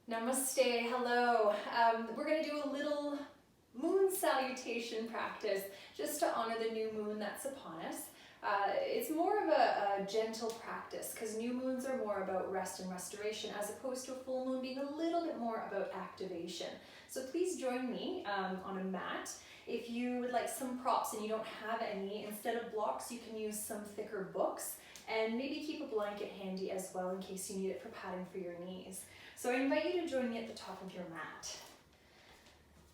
Namaste, hello. We're going to do a little moon salutation practice just to honor the new moon that's upon us. It's more of a gentle practice because new moons are more about rest and restoration as opposed to a full moon being a little bit more about activation. So please join me on a mat. If you would like some props and you don't have any, instead of blocks you can use some thicker books and maybe keep a blanket handy as well in case you need it for padding for your knees. So I invite you to join me at the top of your mat.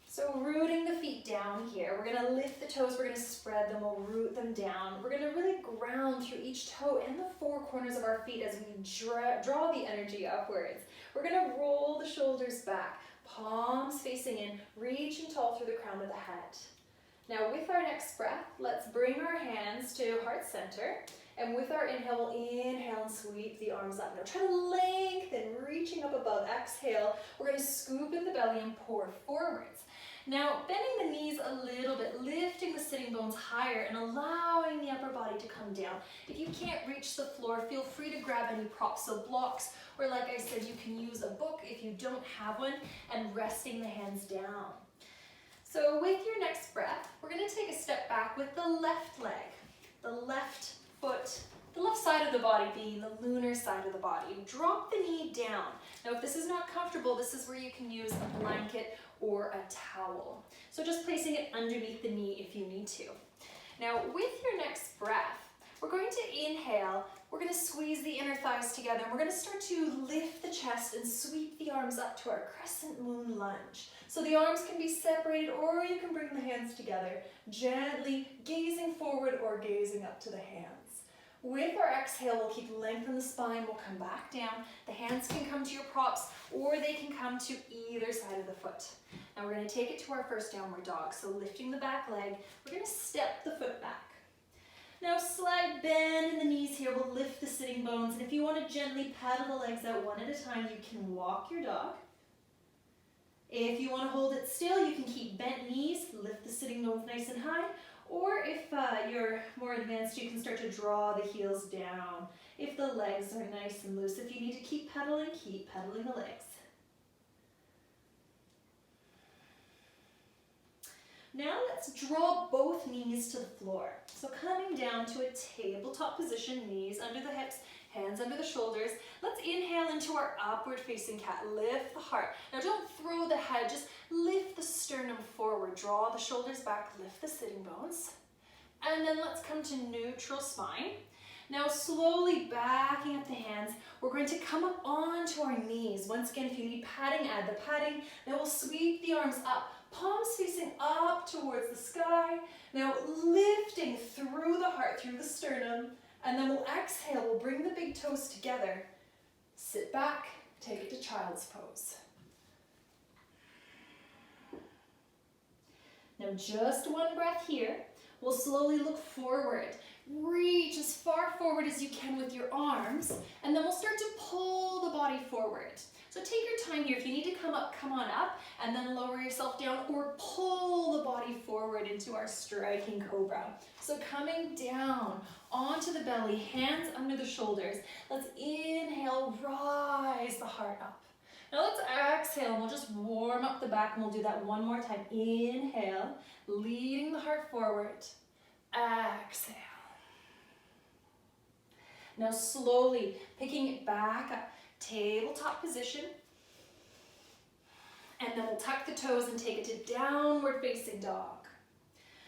So rooting the feet down here, we're going to lift the toes, we're going to spread them, we'll root them down. We're going to really ground through each toe and the four corners of our feet as we draw the energy upwards. We're going to roll the shoulders back, palms facing in, reaching tall through the crown of the head. Now with our next breath, let's bring our hands to heart center. And with our inhale, we'll inhale and sweep the arms up. Now try to lengthen, reaching up above. Exhale, we're going to scoop in the belly and pour forwards. Now bending the knees a little bit, lifting the sitting bones higher and allowing the upper body to come down. If you can't reach the floor, feel free to grab any props, so blocks, or like I said, you can use a book if you don't have one, and resting the hands down. So with your next breath, we're going to take a step back with the left leg, the left foot, the left side of the body being the lunar side of the body. Drop the knee down. Now if this is not comfortable, this is where you can use a blanket or a towel. So just placing it underneath the knee if you need to. Now with your next breath, we're going to inhale, we're going to squeeze the inner thighs together, and we're going to start to lift the chest and sweep the arms up to our crescent moon lunge. So the arms can be separated, or you can bring the hands together, gently gazing forward or gazing up to the hands. With our exhale, we'll keep lengthening the spine, we'll come back down. The hands can come to your props, or they can come to either side of the foot. Now we're going to take it to our first downward dog. So lifting the back leg, we're going to step the foot back. Now slight bend in the knees here, we'll lift the sitting bones. And if you want to gently paddle the legs out one at a time, you can walk your dog. If you want to hold it still, you can keep bent knees, lift the sitting bones nice and high. Or if you're more advanced, you can start to draw the heels down. If the legs are nice and loose, if you need to keep pedaling the legs. Now let's draw both knees to the floor. So coming down to a tabletop position, knees under the hips, hands under the shoulders. Let's inhale into our upward facing cat. Lift the heart. Now don't throw the head, just lift the sternum forward. Draw the shoulders back, lift the sitting bones. And then let's come to neutral spine. Now slowly backing up the hands, we're going to come up onto our knees. Once again, if you need padding, add the padding. Then we'll sweep the arms up, palms facing up towards the sky. Now lifting through the heart, through the sternum. And then we'll exhale, we'll bring the big toes together. Sit back, take it to child's pose. Now just one breath here. We'll slowly look forward. Reach as far forward as you can with your arms, and then we'll start to pull the body forward. So take your time here. If you need to come up, come on up, and then lower yourself down, or pull the body forward into our striking cobra. So coming down onto the belly, hands under the shoulders. Let's inhale, rise the heart up. Now let's exhale, and we'll just warm up the back, and we'll do that one more time. Inhale, leading the heart forward. Exhale. Now slowly picking it back up, tabletop position. And then we'll tuck the toes and take it to downward facing dog.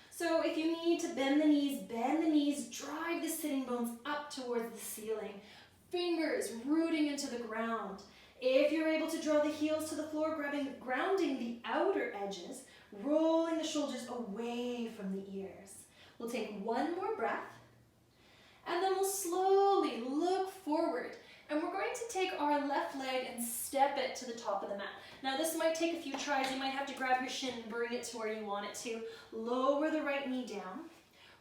So if you need to bend the knees, drive the sitting bones up towards the ceiling. Fingers rooting into the ground. If you're able to draw the heels to the floor, grounding the outer edges, rolling the shoulders away from the ears. We'll take one more breath, and then we'll slowly look forward. And we're going to take our left leg and step it to the top of the mat. Now this might take a few tries. You might have to grab your shin and bring it to where you want it to. Lower the right knee down.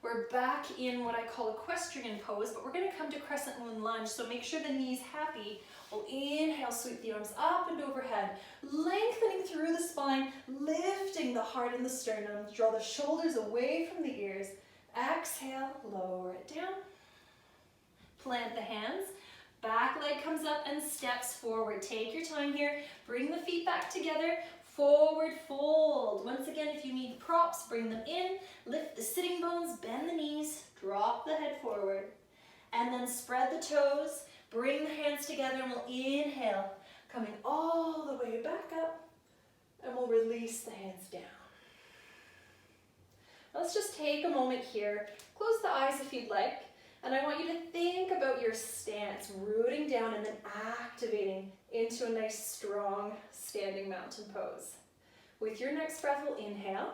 We're back in what I call equestrian pose, but we're going to come to crescent moon lunge, so make sure the knee's happy. We'll inhale, sweep the arms up and overhead, lengthening through the spine, lifting the heart and the sternum. Draw the shoulders away from the ears. Exhale, lower it down. Plant the hands, Back leg comes up and steps forward. Take your time here. Bring the feet back together. Forward fold. Once again, if you need props, bring them in. Lift the sitting bones, bend the knees, drop the head forward. And then spread the toes. Bring the hands together and we'll inhale, coming all the way back up. And we'll release the hands down. Let's just take a moment here. Close the eyes if you'd like. And I want you to think about your stance, rooting down and then activating into a nice, strong, standing mountain pose. With your next breath, we'll inhale.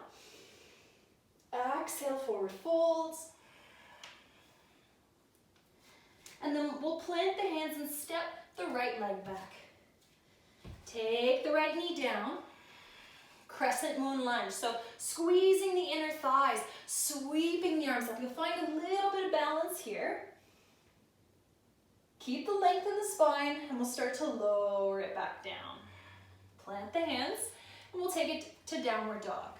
Exhale, forward folds. And then we'll plant the hands and step the right leg back. Take the right knee down. Crescent moon lunge. So squeezing the inner thighs, sweeping the arms up. You'll find a little bit of balance here. Keep the length in the spine and we'll start to lower it back down. Plant the hands and we'll take it to downward dog.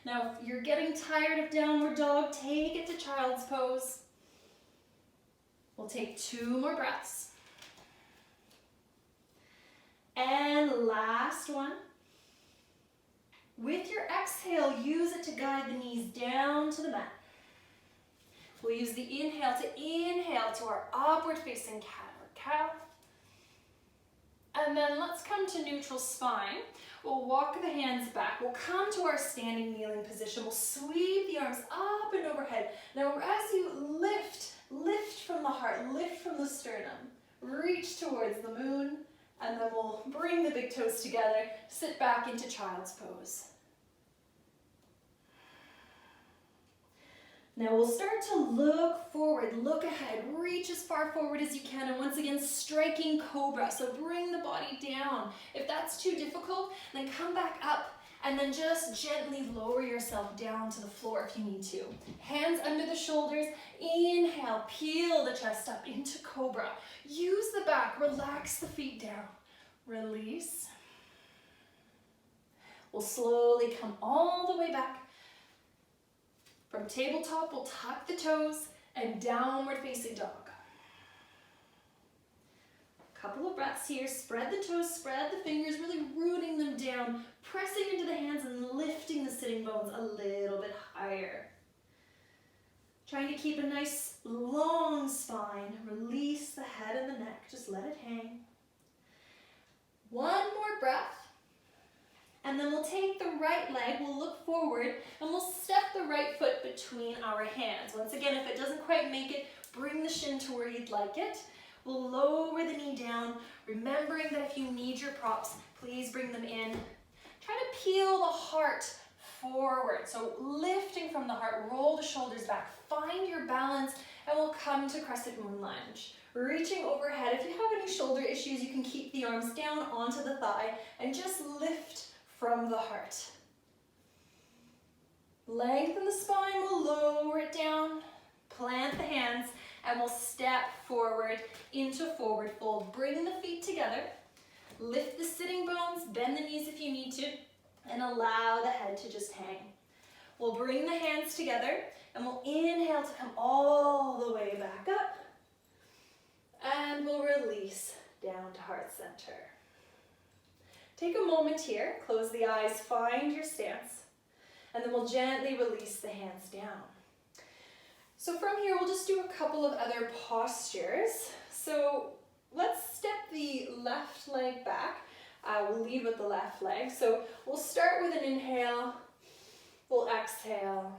Now if you're getting tired of downward dog, take it to child's pose. We'll take 2 more breaths. And last one. With your exhale, use it to guide the knees down to the mat. We'll use the inhale to our upward facing cat or cow. And then let's come to neutral spine. We'll walk the hands back. We'll come to our standing kneeling position. We'll sweep the arms up and overhead. Now as you lift from the heart, lift from the sternum, reach towards the moon. And then we'll bring the big toes together, sit back into child's pose. Now we'll start to look forward, look ahead, reach as far forward as you can, and once again, striking cobra. So bring the body down. If that's too difficult, then come back up and then just gently lower yourself down to the floor if you need to. Hands under the shoulders, inhale, peel the chest up into cobra. Use the back, relax the feet down. Release. We'll slowly come all the way back. From tabletop, we'll tuck the toes and downward facing dog. Couple of breaths here. Spread the toes, spread the fingers, really rooting them down, pressing into the hands and lifting the sitting bones a little bit higher. Trying to keep a nice long spine. Release the head and the neck. Just let it hang. One more breath. And then we'll take the right leg, we'll look forward, and we'll step the right foot between our hands. Once again, if it doesn't quite make it, bring the shin to where you'd like it. We'll lower the knee down, remembering that if you need your props, please bring them in. Try to peel the heart forward. So lifting from the heart, roll the shoulders back, find your balance, and we'll come to crescent moon lunge. Reaching overhead. If you have any shoulder issues, you can keep the arms down onto the thigh and just lift from the heart. Lengthen the spine, we'll lower it down, plant the hands, and we'll step forward into forward fold. Bring the feet together, lift the sitting bones, bend the knees if you need to, and allow the head to just hang. We'll bring the hands together, and we'll inhale to come all the way back up, and we'll release down to heart center. Take a moment here, close the eyes, find your stance, and then we'll gently release the hands down. So from here, we'll just do a couple of other postures. So let's step the left leg back. We'll lead with the left leg. So we'll start with an inhale, we'll exhale.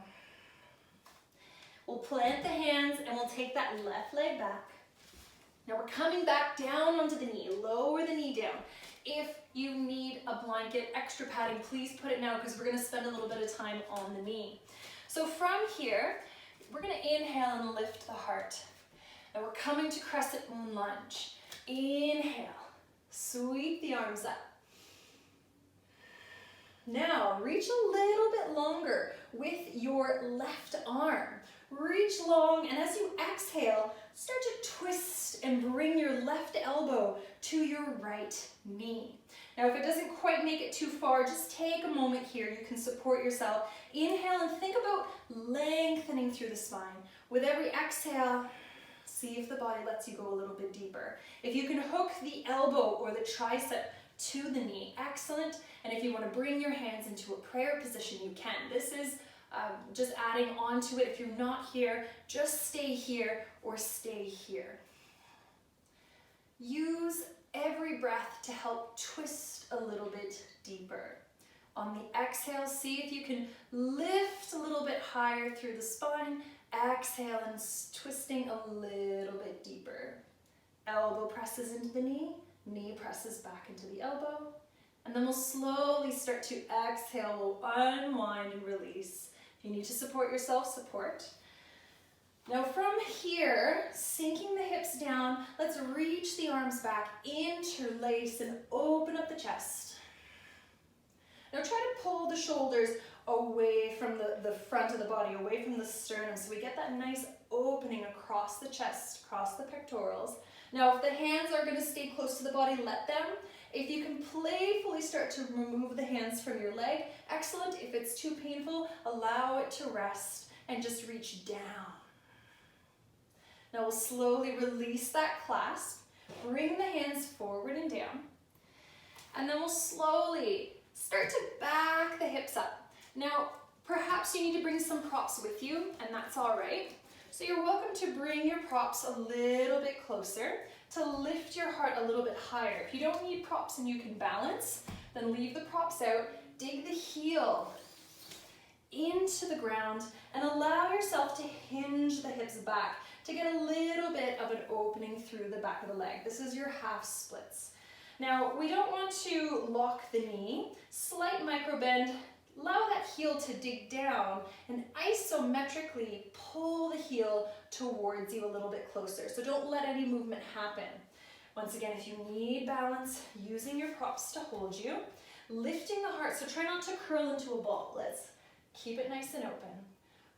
We'll plant the hands and we'll take that left leg back. Now we're coming back down onto the knee, lower the knee down. If you need a blanket, extra padding, please put it now because we're going to spend a little bit of time on the knee. So from here, we're going to inhale and lift the heart. And we're coming to crescent moon lunge. Inhale, sweep the arms up. Now reach a little bit longer with your left arm. Reach long, and as you exhale, start to twist and bring your left elbow to your right knee. Now, if it doesn't quite make it too far, just take a moment here. You can support yourself. Inhale and think about lengthening through the spine. With every exhale, See if the body lets you go a little bit deeper. If you can hook the elbow or the tricep to the knee, excellent. And if you want to bring your hands into a prayer position, you can. This is just adding on to it. If you're not here, just stay here or stay here. Use every breath to help twist a little bit deeper. On the exhale, see if you can lift a little bit higher through the spine. Exhale and twisting a little bit deeper. Elbow presses into the knee, knee presses back into the elbow. And then we'll slowly start to exhale, we'll unwind and release. If you need to support yourself, support. Now from here, sinking the hips down, let's reach the arms back, interlace and open up the chest. Now try to pull the shoulders away from the front of the body, away from the sternum, so we get that nice opening across the chest, across the pectorals. Now if the hands are going to stay close to the body, let them. If you can playfully start to remove the hands from your leg, excellent. If it's too painful, allow it to rest and just reach down. Now we'll slowly release that clasp, bring the hands forward and down, and then we'll slowly start to back the hips up. Now, perhaps you need to bring some props with you, and that's all right. So you're welcome to bring your props a little bit closer to lift your heart a little bit higher. If you don't need props and you can balance, then leave the props out, dig the heel into the ground, and allow yourself to hinge the hips back to get a little bit of an opening through the back of the leg. This is your half splits. Now, we don't want to lock the knee. Slight micro bend. Allow that heel to dig down and isometrically pull the heel towards you a little bit closer. So don't let any movement happen. Once again, if you need balance, using your props to hold you, lifting the heart, so try not to curl into a ball. Let's keep it nice and open.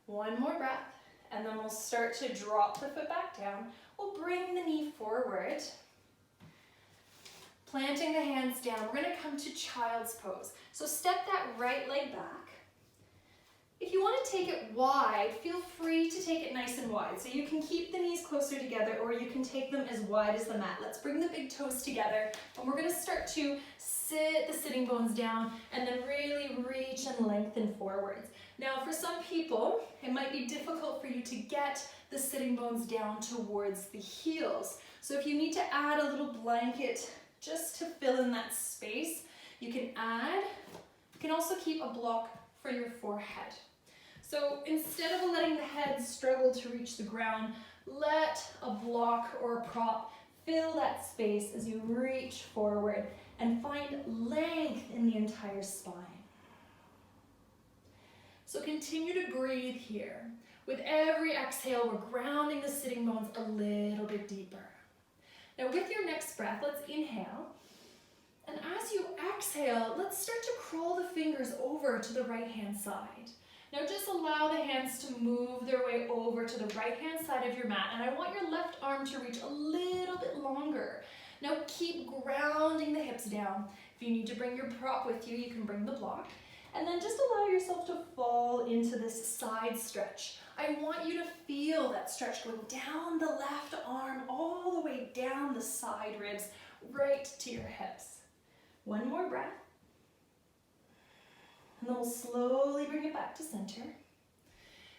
One more breath, and then we'll start to drop the foot back down. We'll bring the knee forward. Planting the hands down, we're going to come to child's pose. So step that right leg back. If you want to take it wide, feel free to take it nice and wide. So you can keep the knees closer together or you can take them as wide as the mat. Let's bring the big toes together and we're going to start to sit the sitting bones down and then really reach and lengthen forwards. Now for some people, it might be difficult for you to get the sitting bones down towards the heels. So if you need to add a little blanket just to fill in that space, you can add. You can also keep a block for your forehead. So instead of letting the head struggle to reach the ground, let a block or a prop fill that space as you reach forward and find length in the entire spine. So continue to breathe here. With every exhale, we're grounding the sitting bones a little bit deeper. Now with your next breath, let's inhale. And as you exhale, let's start to crawl the fingers over to the right-hand side. Now just allow the hands to move their way over to the right-hand side of your mat. And I want your left arm to reach a little bit longer. Now keep grounding the hips down. If you need to bring your prop with you, you can bring the block. And then just allow yourself to fall into this side stretch. I want you to feel that stretch going down the left arm, all the way down the side ribs, right to your hips. One more breath. And then we'll slowly bring it back to center.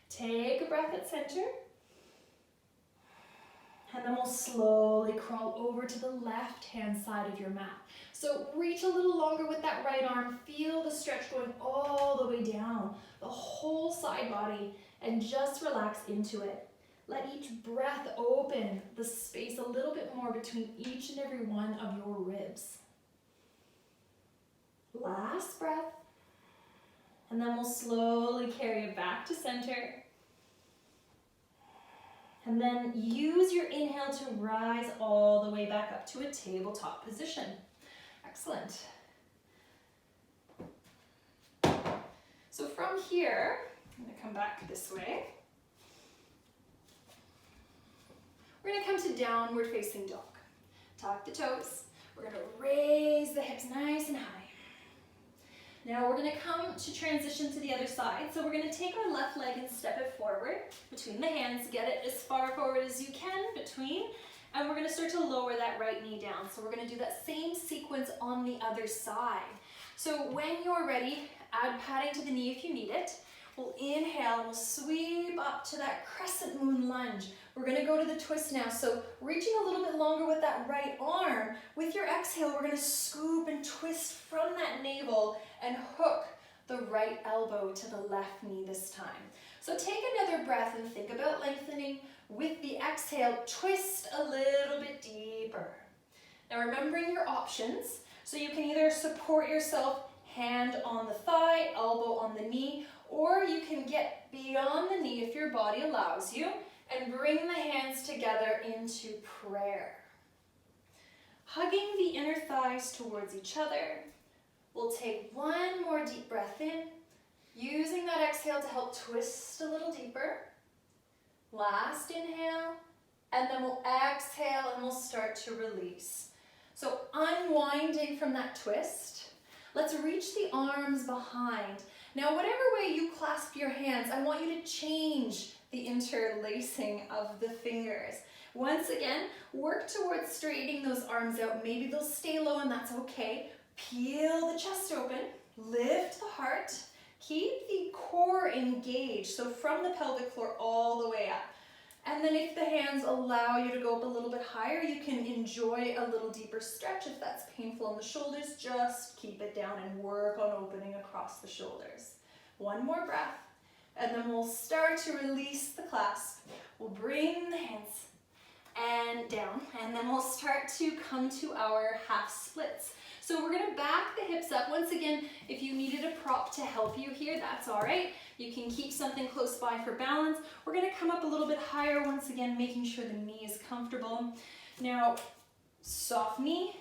Take a breath at center. And then we'll slowly crawl over to the left-hand side of your mat. So reach a little longer with that right arm. Feel the stretch going all the way down the whole side body and just relax into it. Let each breath open the space a little bit more between each and every one of your ribs. Last breath. And then we'll slowly carry it back to center. And then use your inhale to rise all the way back up to a tabletop position. Excellent. So from here, I'm going to come back this way. We're going to come to downward facing dog. Tuck the toes. We're going to raise the hips nice and high. Now we're gonna come to transition to the other side. So we're gonna take our left leg and step it forward between the hands, get it as far forward as you can between, and we're gonna start to lower that right knee down. So we're gonna do that same sequence on the other side. So when you're ready, add padding to the knee if you need it. We'll inhale and we'll sweep up to that crescent moon lunge. We're gonna go to the twist now. So reaching a little bit longer with that right arm. With your exhale, we're gonna scoop and twist from that navel and hook the right elbow to the left knee this time. So take another breath and think about lengthening. With the exhale, twist a little bit deeper. Now remembering your options. So you can either support yourself, hand on the thigh, elbow on the knee, or you can get beyond the knee if your body allows you and bring the hands together into prayer. Hugging the inner thighs towards each other. We'll take one more deep breath in, using that exhale to help twist a little deeper. Last inhale, and then we'll exhale and we'll start to release. So unwinding from that twist, let's reach the arms behind. Now, whatever way you clasp your hands, I want you to change the interlacing of the fingers. Once again, work towards straightening those arms out. Maybe they'll stay low and that's okay. Peel the chest open, lift the heart, keep the core engaged. So from the pelvic floor all the way up. And then if the hands allow you to go up a little bit higher, you can enjoy a little deeper stretch. If that's painful in the shoulders, just keep it down and work on opening across the shoulders. One more breath, and then we'll start to release the clasp. We'll bring the hands and down, and then we'll start to come to our half splits. So we're gonna back the hips up. Once again, if you needed a prop to help you here, that's all right. You can keep something close by for balance. We're gonna come up a little bit higher, once again, making sure the knee is comfortable. Now, soft knee,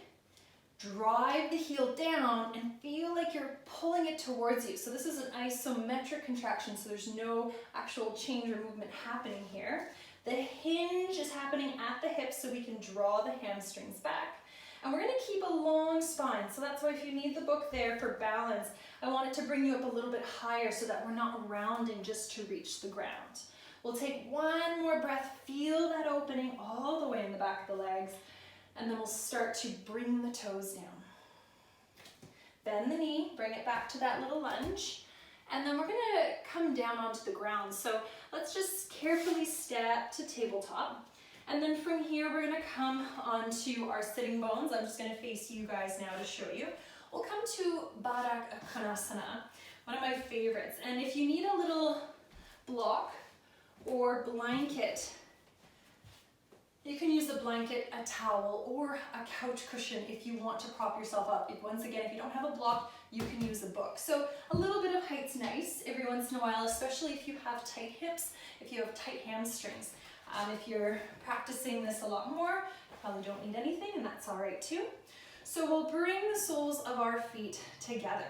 drive the heel down and feel like you're pulling it towards you. So this is an isometric contraction, so there's no actual change or movement happening here. The hinge is happening at the hips so we can draw the hamstrings back. And we're gonna keep a long spine. So that's why if you need the book there for balance, I want it to bring you up a little bit higher so that we're not rounding just to reach the ground. We'll take one more breath, feel that opening all the way in the back of the legs, and then we'll start to bring the toes down. Bend the knee, bring it back to that little lunge, and then we're gonna come down onto the ground. So let's just carefully step to tabletop. And then from here, we're gonna come onto our sitting bones. I'm just gonna face you guys now to show you. We'll come to Baddha Konasana, one of my favorites. And if you need a little block or blanket, you can use a blanket, a towel, or a couch cushion if you want to prop yourself up. Once again, if you don't have a block, you can use a book. So a little bit of height's nice every once in a while, especially if you have tight hips, if you have tight hamstrings. If you're practicing this a lot more, you probably don't need anything, and that's all right too. So we'll bring the soles of our feet together.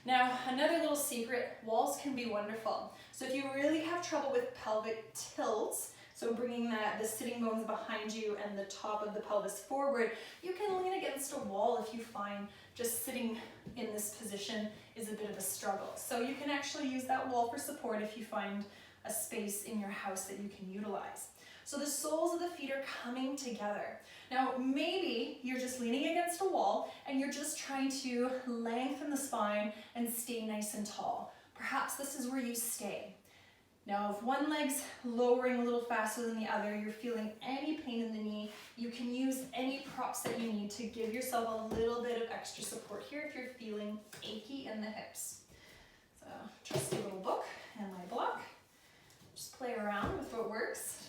Now, another little secret, walls can be wonderful. So if you really have trouble with pelvic tilts, so bringing the sitting bones behind you and the top of the pelvis forward, you can lean against a wall if you find just sitting in this position is a bit of a struggle. So you can actually use that wall for support if you find a space in your house that you can utilize. So the soles of the feet are coming together. Now, maybe you're just leaning against a wall and you're just trying to lengthen the spine and stay nice and tall. Perhaps this is where you stay. Now, if one leg's lowering a little faster than the other, you're feeling any pain in the knee, you can use any props that you need to give yourself a little bit of extra support here if you're feeling achy in the hips. So, trusty little book and my block. Just play around with what works.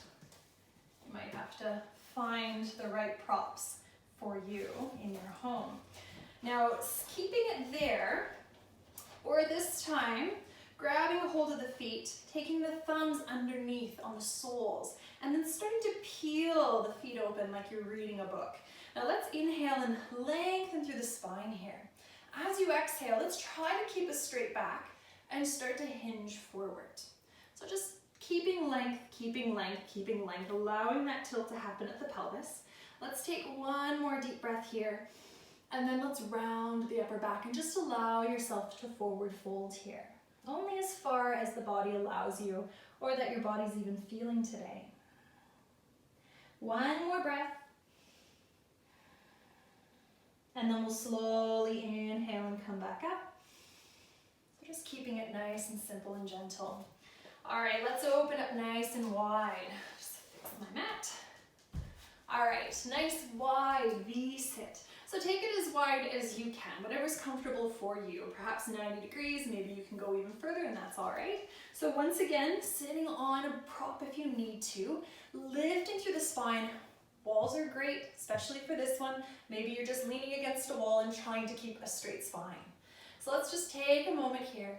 You might have to find the right props for you in your home. Now, keeping it there, or this time, grabbing a hold of the feet, taking the thumbs underneath on the soles, and then starting to peel the feet open like you're reading a book. Now let's inhale and lengthen through the spine here. As you exhale, let's try to keep a straight back and start to hinge forward. So just keeping length, keeping length, keeping length, allowing that tilt to happen at the pelvis. Let's take one more deep breath here. And then let's round the upper back and just allow yourself to forward fold here. Only as far as the body allows you or that your body's even feeling today. One more breath. And then we'll slowly inhale and come back up. So just keeping it nice and simple and gentle. All right, let's open up nice and wide. Just fix my mat. All right, nice wide V-sit. So take it as wide as you can, whatever's comfortable for you. Perhaps 90 degrees, maybe you can go even further and that's all right. So once again, sitting on a prop if you need to, lifting through the spine. Walls are great, especially for this one. Maybe you're just leaning against a wall and trying to keep a straight spine. So let's just take a moment here.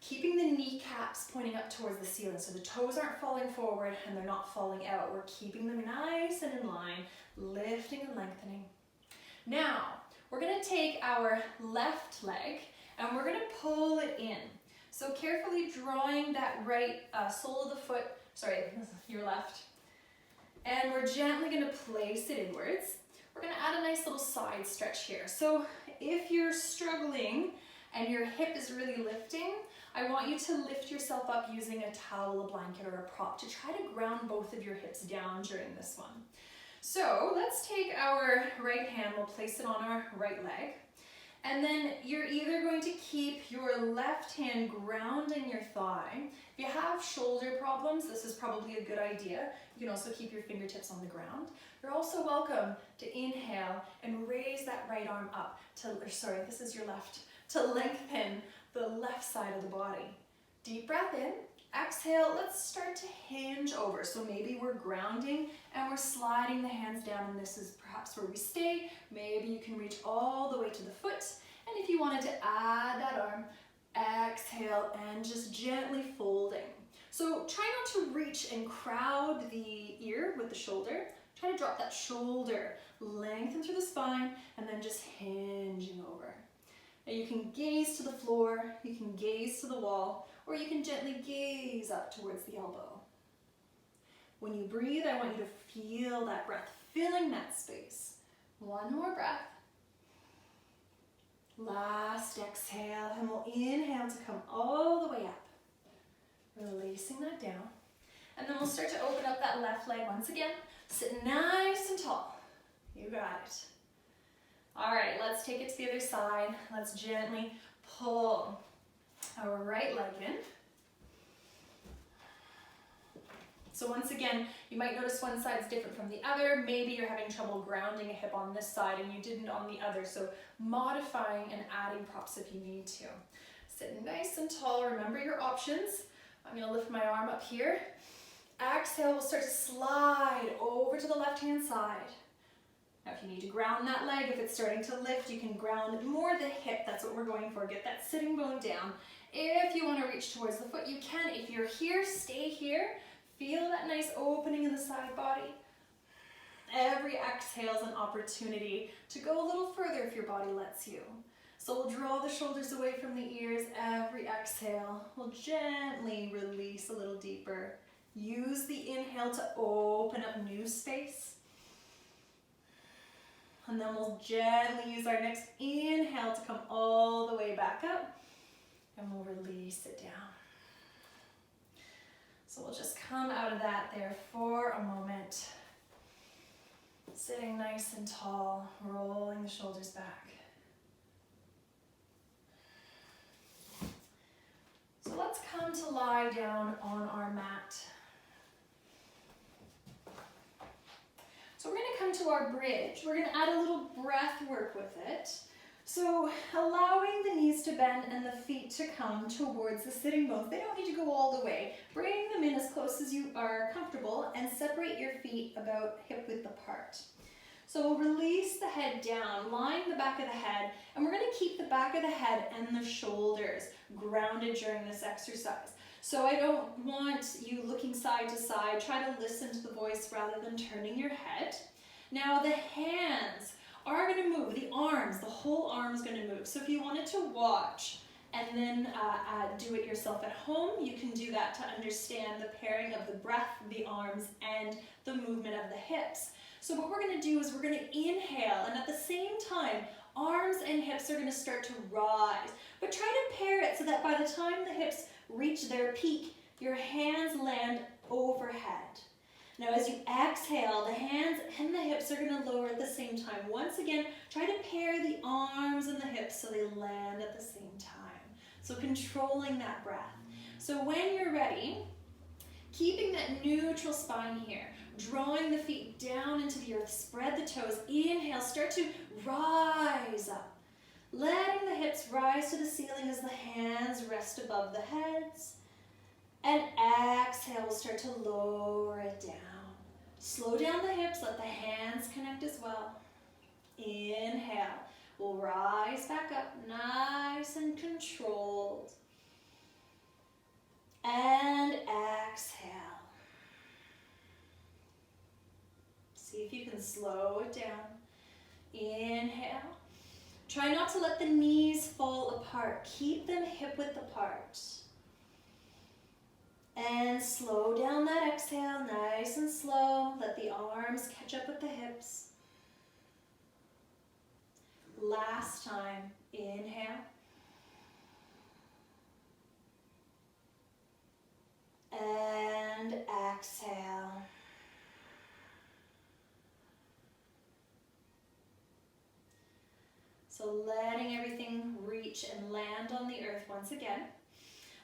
Keeping the kneecaps pointing up towards the ceiling so the toes aren't falling forward and they're not falling out. We're keeping them nice and in line, lifting and lengthening. Now, we're gonna take our left leg and we're gonna pull it in. So carefully drawing that right sole of the foot, sorry, your left. And we're gently gonna place it inwards. We're gonna add a nice little side stretch here. So if you're struggling and your hip is really lifting, I want you to lift yourself up using a towel, a blanket, or a prop to try to ground both of your hips down during this one. So let's take our right hand, we'll place it on our right leg. And then you're either going to keep your left hand grounding your thigh. If you have shoulder problems, this is probably a good idea. You can also keep your fingertips on the ground. You're also welcome to inhale and raise that right arm up this is your left, to lengthen the left side of the body. Deep breath in, exhale, let's start to hinge over. So maybe we're grounding and we're sliding the hands down and this is perhaps where we stay. Maybe you can reach all the way to the foot. And if you wanted to add that arm, exhale and just gently folding. So try not to reach and crowd the ear with the shoulder. Try to drop that shoulder, lengthen through the spine, and then just hinging over. Now you can gaze to the floor, you can gaze to the wall, or you can gently gaze up towards the elbow. When you breathe, I want you to feel that breath, filling that space. One more breath. Last exhale, and we'll inhale to come all the way up. Releasing that down. And then we'll start to open up that left leg once again. Sit nice and tall. You got it. All right, let's take it to the other side. Let's gently pull our right leg in. So once again, you might notice one side's different from the other. Maybe you're having trouble grounding a hip on this side and you didn't on the other. So modifying and adding props if you need to. Sit nice and tall. Remember your options. I'm gonna lift my arm up here. Exhale, we'll start to slide over to the left-hand side. Now if you need to ground that leg, if it's starting to lift, you can ground more the hip. That's what we're going for. Get that sitting bone down. If you want to reach towards the foot, you can. If you're here, stay here. Feel that nice opening in the side body. Every exhale is an opportunity to go a little further if your body lets you. So we'll draw the shoulders away from the ears. Every exhale, we'll gently release a little deeper. Use the inhale to open up new space. And then we'll gently use our next inhale to come all the way back up. And we'll release it down. So we'll just come out of that there for a moment. Sitting nice and tall, rolling the shoulders back. So let's come to lie down on our mat. So we're going to come to our bridge. We're going to add a little breath work with it. So allowing the knees to bend and the feet to come towards the sitting bones. They don't need to go all the way. Bring them in as close as you are comfortable and separate your feet about hip width apart. So we'll release the head down, line the back of the head, and we're going to keep the back of the head and the shoulders grounded during this exercise. So I don't want you looking side to side. Try to listen to the voice rather than turning your head. Now the hands are going to move. The arms, the whole arm is going to move. So if you wanted to watch and then do it yourself at home, you can do that to understand the pairing of the breath, the arms, and the movement of the hips. So what we're going to do is we're going to inhale inhale, and at the same time, arms and hips are going to start to rise. But try to pair it so that by the time the hips reach their peak, your hands land overhead. Now as you exhale, the hands and the hips are going to lower at the same time. Once again, try to pair the arms and the hips so they land at the same time. So controlling that breath. So when you're ready, keeping that neutral spine here, drawing the feet down into the earth, spread the toes, inhale, start to rise up. Letting the hips rise to the ceiling as the hands rest above the heads. And exhale, we'll start to lower it down. Slow down the hips, let the hands connect as well. Inhale, we'll rise back up, nice and controlled. And exhale. See if you can slow it down. Inhale. Try not to let the knees fall apart. Keep them hip-width apart. And slow down that exhale, nice and slow. Let the arms catch up with the hips. Last time, inhale. And exhale. So letting everything reach and land on the earth once again.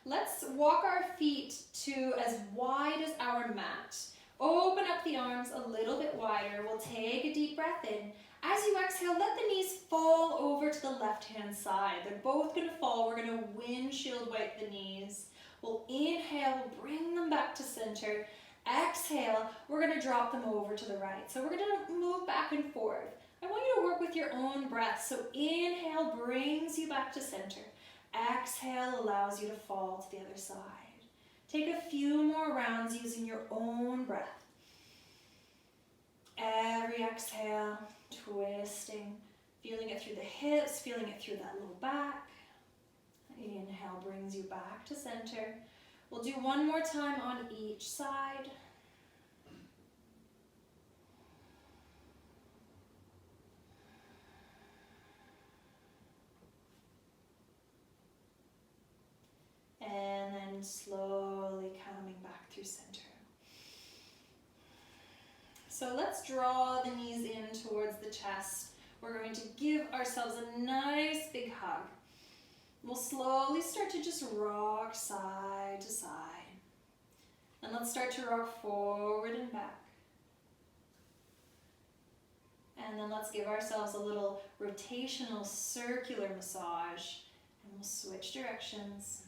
Let's walk our feet to as wide as our mat. Open up the arms a little bit wider. We'll take a deep breath in. As you exhale, let the knees fall over to the left-hand side. They're both going to fall. We're going to windshield wipe the knees. We'll inhale, we'll bring them back to center. Exhale, we're going to drop them over to the right. So we're going to move back and forth. I want you to work with your own breath. So inhale brings you back to center. Exhale allows you to fall to the other side. Take a few more rounds using your own breath. Every exhale, twisting, feeling it through the hips, feeling it through that low back. Inhale brings you back to center. We'll do one more time on each side. And then slowly coming back through center. So let's draw the knees in towards the chest. We're going to give ourselves a nice big hug. We'll slowly start to just rock side to side. And let's start to rock forward and back. And then let's give ourselves a little rotational circular massage. And we'll switch directions.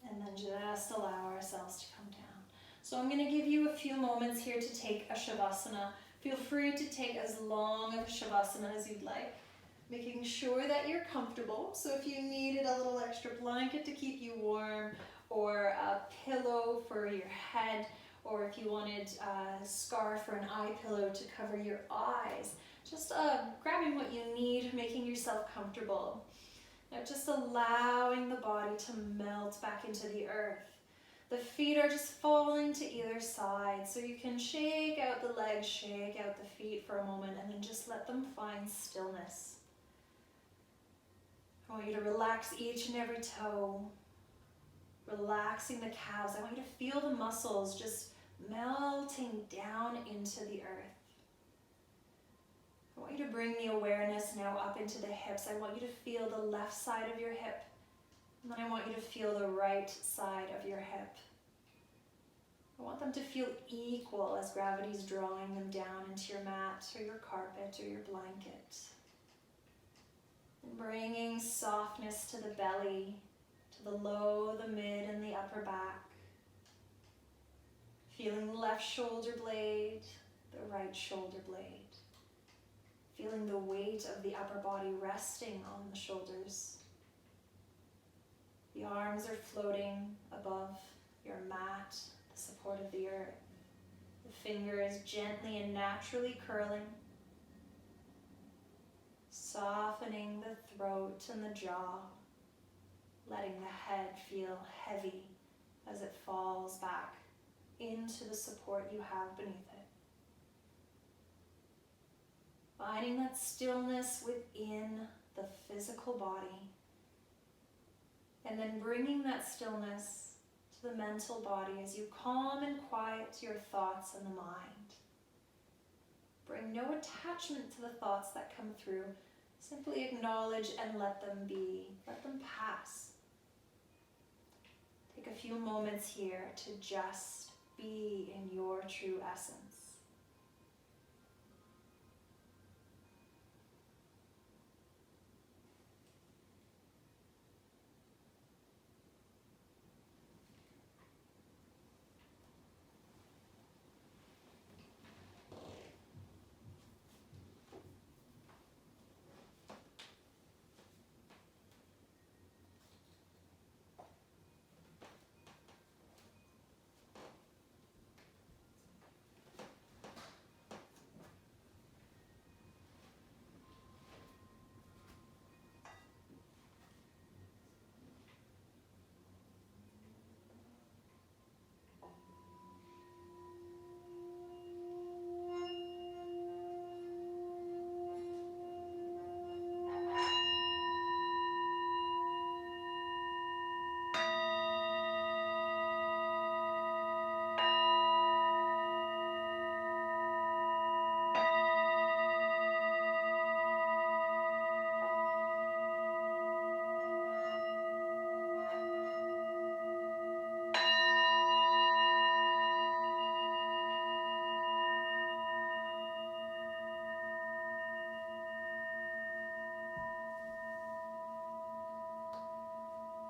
And then just allow ourselves to come down. So I'm going to give you a few moments here to take a Shavasana. Feel free to take as long of a Shavasana as you'd like. Making sure that you're comfortable. So if you needed a little extra blanket to keep you warm, or a pillow for your head, or if you wanted a scarf or an eye pillow to cover your eyes, just grabbing what you need, making yourself comfortable. Now just allowing the body to melt back into the earth. The feet are just falling to either side, so you can shake out the legs, shake out the feet for a moment, and then just let them find stillness. I want you to relax each and every toe, relaxing the calves. I want you to feel the muscles just melting down into the earth. I want you to bring the awareness now up into the hips. I want you to feel the left side of your hip, and then I want you to feel the right side of your hip. I want them to feel equal as gravity's drawing them down into your mat or your carpet or your blanket. And bringing softness to the belly, to the low, the mid, and the upper back. Feeling the left shoulder blade, the right shoulder blade. Feeling the weight of the upper body resting on the shoulders. The arms are floating above your mat, the support of the earth. The fingers gently and naturally curling. Softening the throat and the jaw, letting the head feel heavy as it falls back into the support you have beneath it. find that stillness within the physical body. And then bringing that stillness to the mental body as you calm and quiet your thoughts and the mind. Bring no attachment to the thoughts that come through. Simply acknowledge and let them be. Let them pass. Take a few moments here to just be in your true essence.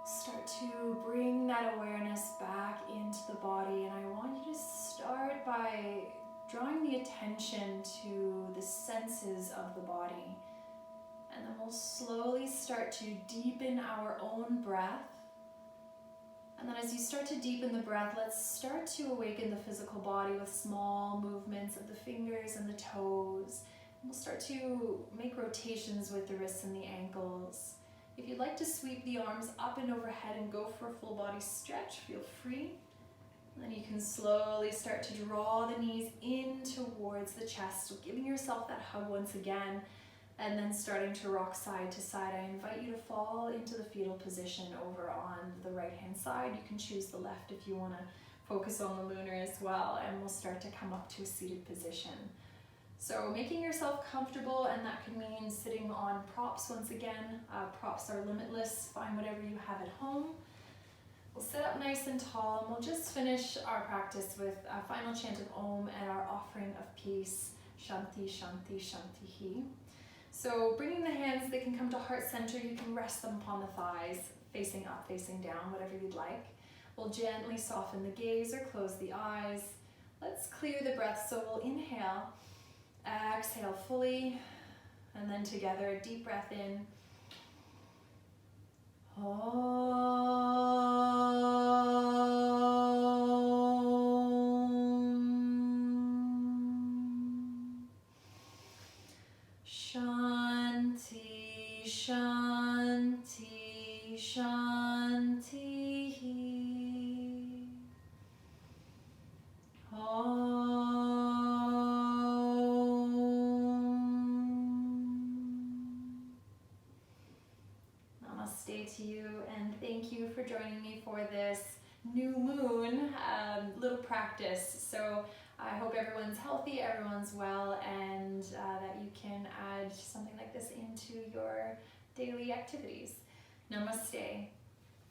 Start to bring that awareness back into the body, and I want you to start by drawing the attention to the senses of the body. And then we'll slowly start to deepen our own breath. And then as you start to deepen the breath, let's start to awaken the physical body with small movements of the fingers and the toes. And we'll start to make rotations with the wrists and the ankles. If you'd like to sweep the arms up and overhead and go for a full body stretch, feel free. And then you can slowly start to draw the knees in towards the chest, giving yourself that hug once again, and then starting to rock side to side. I invite you to fall into the fetal position over on the right-hand side. You can choose the left if you want to focus on the lunar as well, and we'll start to come up to a seated position. So making yourself comfortable, and that can mean sitting on props once again. Props are limitless. Find whatever you have at home. We'll sit up nice and tall, and we'll just finish our practice with a final chant of Om and our offering of peace. Shanti, Shanti, Shanti Hi. So bringing the hands, they can come to heart center. You can rest them upon the thighs, facing up, facing down, whatever you'd like. We'll gently soften the gaze or close the eyes. Let's clear the breath. So we'll inhale. Exhale fully, and then together, a deep breath in. Om. Shanti, Shanti, Shanti. Om. To you, and thank you for joining me for this new moon little practice. So I hope everyone's healthy, everyone's well, and that you can add something like this into your daily activities. Namaste.